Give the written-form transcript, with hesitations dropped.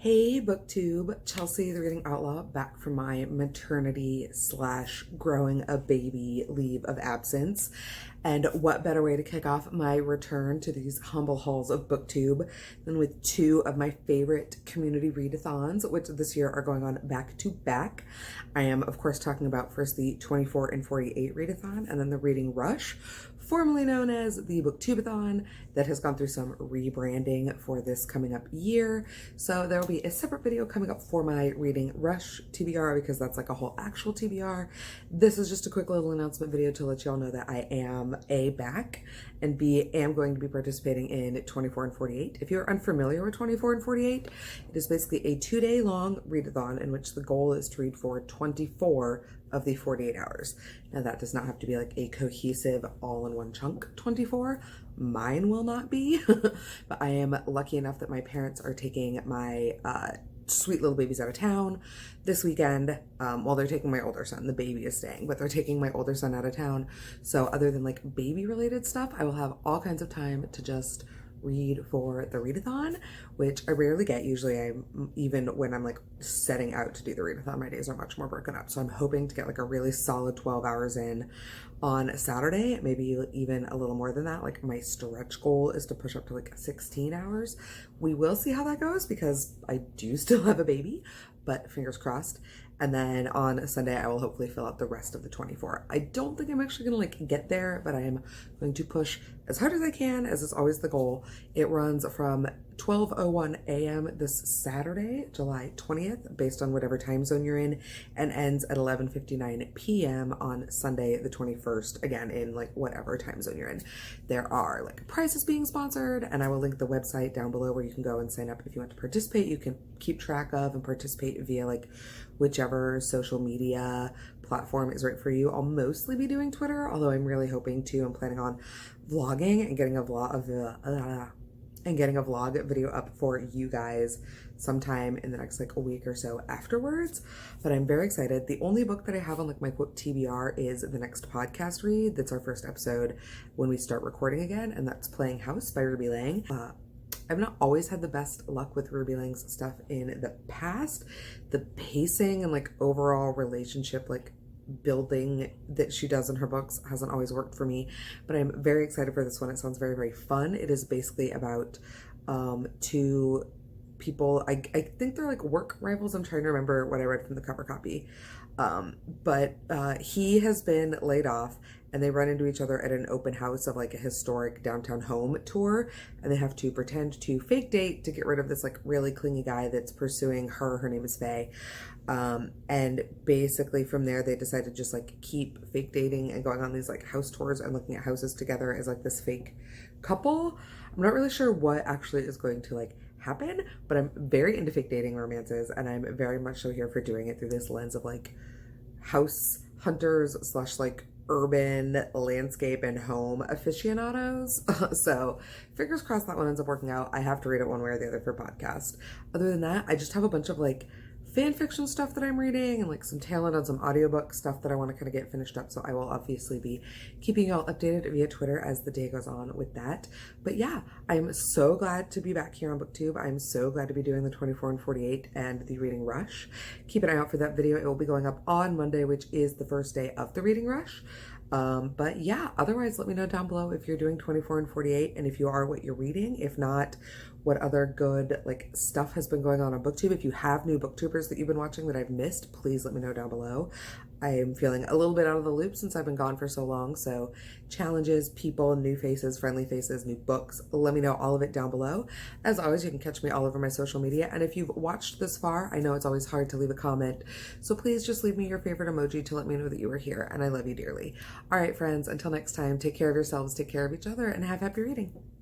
Hey booktube, Chelsea the Reading Outlaw back from my maternity slash growing a baby leave of absence. And what better way to kick off my return to these humble halls of booktube than with two of my favorite community readathons, which this year are going on back to back. I am of course talking about first the 24 and 48 readathon and then the Reading Rush, formerly known as the Booktubeathon, that has gone through some rebranding for this coming up year. So there will be a separate video coming up for my Reading Rush TBR because that's like a whole actual TBR. This is just a quick little announcement video to let y'all know that I am A, back, and B, am going to be participating in 24 and 48. If you're unfamiliar with 24 and 48, it is basically a 2-day long readathon in which the goal is to read for 24 of the 48 hours. Now that does not have to be like a cohesive all-in-one chunk 24. Mine will not be, but I am lucky enough that my parents are taking my sweet little babies out of town this weekend. Well, they're taking my older son, the baby is staying, but they're taking my older son out of town. So other than like baby related stuff, I will have all kinds of time to just read for the readathon, which I rarely get. Usually even when I'm like setting out to do the readathon, my days are much more broken up. So I'm hoping to get like a really solid 12 hours in on Saturday, maybe even a little more than that. Like my stretch goal is to push up to like 16 hours. We will see how that goes because I do still have a baby, but fingers crossed. And then on Sunday, I will hopefully fill out the rest of the 24. I don't think I'm actually gonna like get there, but I am going to push as hard as I can, as is always the goal. It runs from 12:01 a.m. this Saturday, July 20th, based on whatever time zone you're in, and ends at 11:59 p.m. on Sunday the 21st, again in like whatever time zone you're in. There are like prizes being sponsored, and I will link the website down below where you can go and sign up if you want to participate. You can keep track of and participate via like whichever social media platform is right for you. I'll mostly be doing Twitter, although I'm really hoping to. I'm planning on vlogging and getting a vlog video up for you guys sometime in the next like a week or so afterwards. But I'm very excited. The only book that I have on like my quote TBR is the next podcast read. That's our first episode when we start recording again, and that's Playing House by Ruby Lang. I've not always had the best luck with Ruby Lang's stuff in the past. The pacing and like overall relationship like building that she does in her books hasn't always worked for me, but I'm very excited for this one. It sounds very, very fun. It is basically about two people. I think they're like work rivals. I'm trying to remember what I read from the cover copy. But he has been laid off, and they run into each other at an open house of like a historic downtown home tour, and they have to pretend to fake date to get rid of this like really clingy guy that's pursuing her. Her name is Faye. And basically from there they decide to just like keep fake dating and going on these like house tours and looking at houses together as like this fake couple. I'm not really sure what actually is going to like happen, but I'm very into fake dating romances, and I'm very much so here for doing it through this lens of like house hunters slash like urban landscape and home aficionados. So fingers crossed that one ends up working out. I have to read it one way or the other for podcast. Other than that, I just have a bunch of like fan fiction stuff that I'm reading and like some tail end on some audiobook stuff that I want to kind of get finished up. So I will obviously be keeping you all updated via Twitter as the day goes on with that. But yeah, I'm so glad to be back here on BookTube. I'm so glad to be doing the 24 and 48 and the Reading Rush. Keep an eye out for that video. It will be going up on Monday, which is the first day of the Reading Rush. But yeah, otherwise let me know down below if you're doing 24 and 48 and if you are, what you're reading. If not, what other good like stuff has been going on BookTube. If you have new booktubers that you've been watching that I've missed, please let me know down below. I am feeling a little bit out of the loop since I've been gone for so long. So challenges, people, new faces, friendly faces, new books, let me know all of it down below. As always, you can catch me all over my social media. And if you've watched this far, I know it's always hard to leave a comment. So please just leave me your favorite emoji to let me know that you were here, and I love you dearly. All right, friends, until next time, take care of yourselves, take care of each other, and have happy reading.